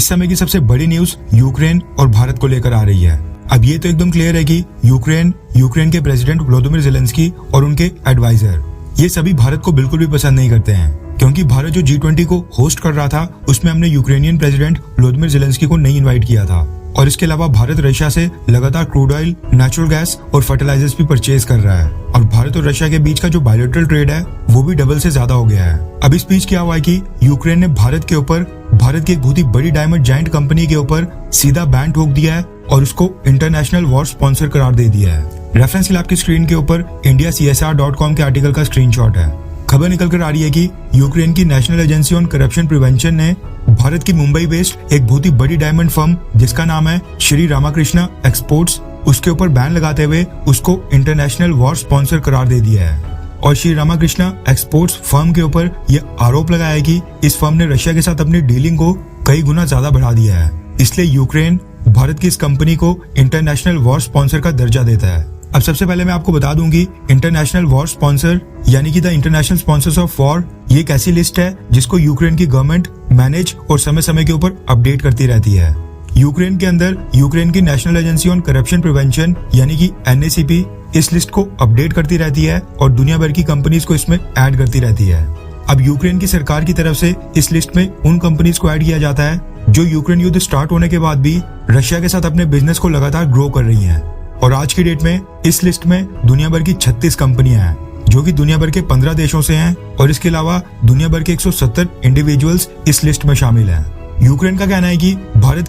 इस समय की सबसे बड़ी न्यूज यूक्रेन और भारत को लेकर आ रही है। अब ये तो एकदम क्लियर है कि यूक्रेन के प्रेसिडेंट व्लादिमीर ज़ेलेंस्की और उनके एडवाइजर ये सभी भारत को बिल्कुल भी पसंद नहीं करते हैं, क्योंकि भारत जो G20 को होस्ट कर रहा था उसमें हमने यूक्रेनियन प्रेसिडेंट व्लादिमीर ज़ेलेंस्की को नहीं इनवाइट किया था। और इसके अलावा भारत रशिया से लगातार क्रूड ऑयल, नेचुरल गैस और फर्टिलाइजर्स भी परचेज कर रहा है और भारत और रशिया के बीच का जो बायलैटरल ट्रेड है वो भी डबल से ज्यादा हो गया है। अब इस बीच क्या हुआ है कि यूक्रेन ने भारत की एक बहुत ही बड़ी डायमंड जायंट कंपनी के ऊपर सीधा बैन ठोक दिया है और उसको इंटरनेशनल वॉर स्पॉन्सर करार दे दिया है। रेफरेंस के लिए आपकी स्क्रीन के ऊपर indiacsr.com के आर्टिकल का स्क्रीनशॉट है। खबर निकल कर आ रही है कि यूक्रेन की national agency on corruption prevention ने भारत की मुंबई बेस्ड एक बहुत ही बड़ी डायमंड फर्म जिसका नाम है श्री रामाकृष्णा एक्सपोर्ट्स, उसके ऊपर बैन लगाते हुए उसको इंटरनेशनल वॉर स्पॉन्सर करार दे दिया है। और श्री रामाकृष्णा एक्सपोर्ट्स फर्म के ऊपर यह आरोप लगाया है कि इस फर्म ने रशिया के साथ अपनी डीलिंग को कई गुना ज्यादा बढ़ा दिया है, इसलिए यूक्रेन भारत की इस कंपनी को इंटरनेशनल वॉर स्पॉन्सर का दर्जा देता है। अब सबसे पहले मैं आपको बता दूंगी इंटरनेशनल वॉर स्पॉन्सर यानी कि the international sponsors of war ये एक ऐसी लिस्ट है जिसको यूक्रेन की गवर्नमेंट मैनेज और समय समय के ऊपर अपडेट करती रहती है। यूक्रेन के अंदर यूक्रेन की national agency on corruption prevention यानी कि NACP इस लिस्ट को अपडेट करती रहती है और दुनिया भर की कंपनीज को इसमें ऐड करती रहती है। अब यूक्रेन की सरकार की तरफ से इस लिस्ट में उन कंपनीज को ऐड किया जाता है जो यूक्रेन युद्ध स्टार्ट होने के बाद भी रशिया के साथ अपने बिजनेस को लगातार ग्रो कर रही हैं। और आज की डेट में इस लिस्ट में दुनिया भर की 36 कंपनियां हैं जो कि दुनिया भर के 15 देशों से हैं और इसके अलावा दुनिया भर के 170 इंडिविजुअल्स इस लिस्ट में शामिल हैं। यूक्रेन का कहना है कि भारत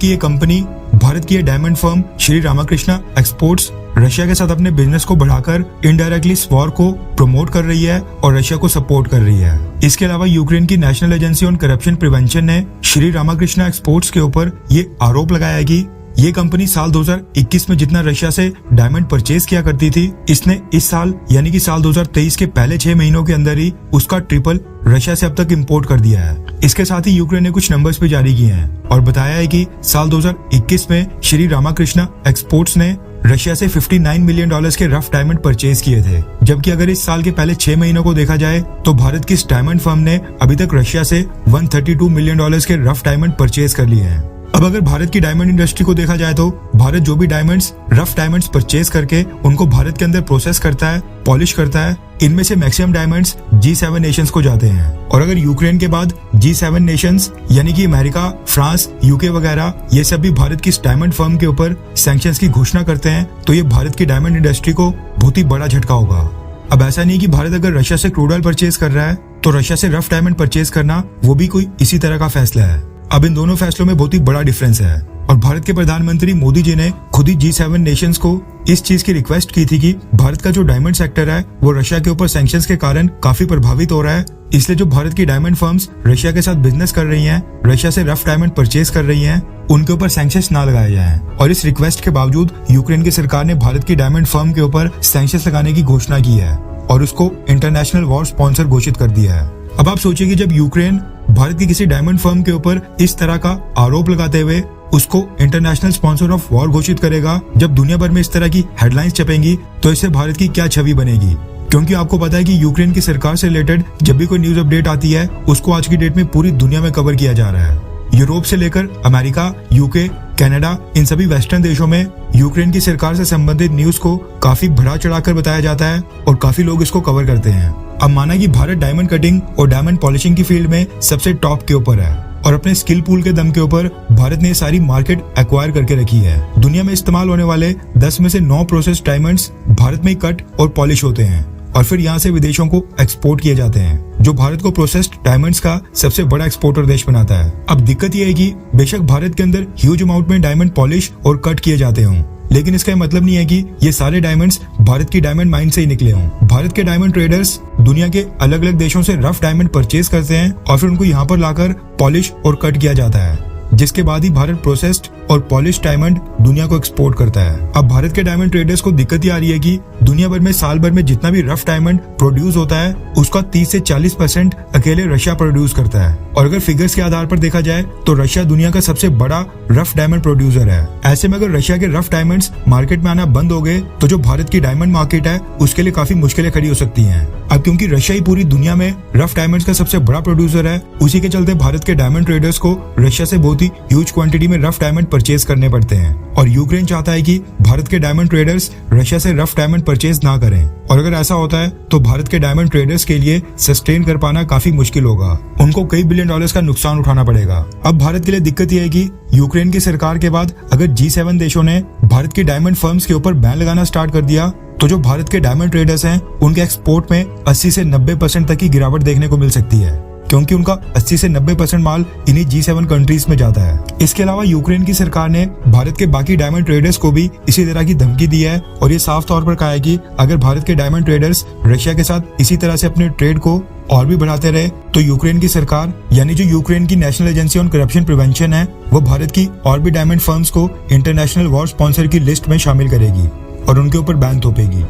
की ये diamond firm Shri Ramakrishna exports Russia के साथ अपने बिजनेस को बढ़ाकर इनडायरेक्टली इस वॉर को प्रमोट कर रही है और रशिया को सपोर्ट कर रही है। इसके अलावा यूक्रेन की national agency on corruption prevention ने श्री रामाकृष्णा एक्सपोर्ट्स के ऊपर ये आरोप लगाया है कि ये कंपनी साल 2021 में जितना रशिया से डायमंड परचेज किया करती थी, इसने इस साल यानी कि साल 2023 के पहले 6 महीनों के अंदर ही उसका ट्रिपल रशिया से अब तक इंपोर्ट कर दिया है। इसके साथ ही यूक्रेन ने कुछ नंबर्स भी जारी किए हैं और बताया है कि साल 2021 में श्री रामाकृष्णा एक्सपोर्ट्स ने रशिया से $59 मिलियन के रफ डायमंड परचेज किए थे, जबकि अगर इस साल के पहले 6 महीनों को देखा जाए तो भारत की इस डायमंड फर्म ने अभी तक रशिया से $132 मिलियन के रफ डायमंड परचेज कर लिए हैं। अब अगर भारत की डायमंड इंडस्ट्री को देखा जाए तो भारत जो भी रफ डायमंड्स परचेज करके उनको भारत के अंदर प्रोसेस करता है, पॉलिश करता है, इनमें से मैक्सिमम डायमंड्स G7 नेशंस को जाते हैं। और अगर यूक्रेन के बाद G7 नेशंस यानी कि अमेरिका, फ्रांस, UK वगैरह ये सब भी भारत की इस डायमंड फर्म के ऊपर सैंक्शंस की घोषणा करते हैं तो ये भारत की डायमंड इंडस्ट्री को बहुत ही बड़ा झटका होगा। अब ऐसा नहीं कि भारत अगर रशिया से क्रूड ऑयल परचेज कर रहा है तो रशिया से रफ डायमंड परचेज करना वो भी कोई इसी तरह का फैसला है। अब इन दोनों फैसलों में बहुत ही बड़ा डिफरेंस है और भारत के प्रधानमंत्री मोदी जी ने खुद ही G7 नेशंस को इस चीज की रिक्वेस्ट की थी कि भारत का जो डायमंड सेक्टर है वो रशिया के ऊपर सैंक्शंस के कारण काफी प्रभावित हो रहा है, इसलिए जो भारत की डायमंड फर्म्स रशिया के साथ बिजनेस कर रही हैं, रशिया से रफ डायमंड परचेज कर रही हैं, उनके ऊपर सैंक्शंस ना लगाए जाएं। और इस रिक्वेस्ट के बावजूद यूक्रेन की सरकार ने भारत की डायमंड फर्म के ऊपर सैंक्शंस लगाने की घोषणा की है और उसको इंटरनेशनल वॉर स्पॉन्सर घोषित कर दिया है। अब आप सोचिए कि जब यूक्रेन भारत की किसी डायमंड फर्म के ऊपर इस तरह का आरोप लगाते हुए उसको इंटरनेशनल स्पॉन्सर ऑफ वॉर घोषित करेगा, जब दुनिया भर में इस तरह की हेडलाइंस छपेंगी तो इससे भारत की क्या छवि बनेगी। क्योंकि आपको पता है कि यूक्रेन की सरकार से रिलेटेड जब भी कोई न्यूज अपडेट आती है उसको आज की डेट में पूरी दुनिया में कवर किया जा रहा है। यूरोप से लेकर अमेरिका, UK, कनाडा, इन सभी वेस्टर्न देशों में यूक्रेन की सरकार से संबंधित न्यूज को काफी बढ़ा चढ़ाकर बताया जाता है और काफी लोग इसको कवर करते हैं। अब माना कि भारत डायमंड कटिंग और डायमंड पॉलिशिंग की फील्ड में सबसे टॉप के ऊपर है और अपने स्किल पूल के दम के ऊपर भारत ने सारी मार्केट एक्वायर करके रखी है। दुनिया में इस्तेमाल होने वाले 10 में से 9 प्रोसेस डायमंड्स भारत में कट और पॉलिश होते हैं और फिर यहाँ से विदेशों को एक्सपोर्ट किए जाते हैं, जो भारत को प्रोसेस्ड डायमंड्स का सबसे बड़ा एक्सपोर्टर देश बनाता है। अब दिक्कत यह है कि बेशक भारत के अंदर ह्यूज अमाउंट में डायमंड पॉलिश और कट किए जाते हों, लेकिन इसका मतलब नहीं है कि ये सारे डायमंड्स भारत की डायमंड माइन से ही निकले हों। भारत के डायमंड ट्रेडर्स दुनिया के अलग अलग देशों से रफ डायमंड परचेज करते हैं और फिर उनको यहाँ पर लाकर पॉलिश और कट किया जाता है, जिसके बाद ही भारत प्रोसेस्ड और पॉलिश डायमंड दुनिया को एक्सपोर्ट करता है। अब भारत के डायमंड ट्रेडर्स को दिक्कत ये आ रही है कि दुनिया भर में साल भर में जितना भी रफ डायमंड प्रोड्यूस होता है उसका 30 से 40% अकेले रशिया प्रोड्यूस करता है। और अगर फिगर्स के आधार पर देखा जाए तो रशिया दुनिया का सबसे बड़ा रफ डायमंड प्रोड्यूसर है। ऐसे में अगर रशिया के रफ डायमंड्स मार्केट में आना बंद हो गए तो जो भारत की डायमंड मार्केट है उसके लिए काफी मुश्किलें खड़ी हो सकती हैं। अब क्योंकि रशिया ही पूरी दुनिया में रफ डायमंड्स का सबसे बड़ा प्रोड्यूसर है, उसी के चलते भारत के डायमंड ट्रेडर्स को रशिया से बहुत ही ह्यूज क्वांटिटी में रफ डायमंड परचेज करने पड़ते हैं। और यूक्रेन चाहता है कि भारत के डायमंड ट्रेडर्स रशिया से रफ डायमंड परचेज ना करें। और अगर ऐसा होता है तो भारत के डायमंड ट्रेडर्स के लिए सस्टेन कर पाना काफी मुश्किल होगा, उनको कई बिलियन डॉलर्स का नुकसान उठाना पड़ेगा। अब भारत के लिए दिक्कत यह है कि यूक्रेन की सरकार के बाद अगर G7 देशों ने भारत की डायमंड फर्म्स के ऊपर बैन लगाना स्टार्ट कर दिया तो जो भारत के डायमंड ट्रेडर्स हैं उनके एक्सपोर्ट में 80 से 90% तक की गिरावट देखने को मिल सकती है, क्योंकि उनका 80 से 90% माल इन्हीं G7 कंट्रीज में जाता है। इसके अलावा यूक्रेन की सरकार ने भारत के बाकी डायमंड ट्रेडर्स को भी इसी तरह की धमकी दी है और ये साफ तौर पर कहा है कि अगर भारत के डायमंड ट्रेडर्स रशिया के साथ इसी तरह से अपने ट्रेड को और भी बढ़ाते रहे तो यूक्रेन की सरकार यानी जो यूक्रेन की national agency on corruption prevention है वो भारत की और भी डायमंड फर्म्स को इंटरनेशनल वॉर स्पॉन्सर की लिस्ट में शामिल करेगी और उनके ऊपर बैन थोपेगी।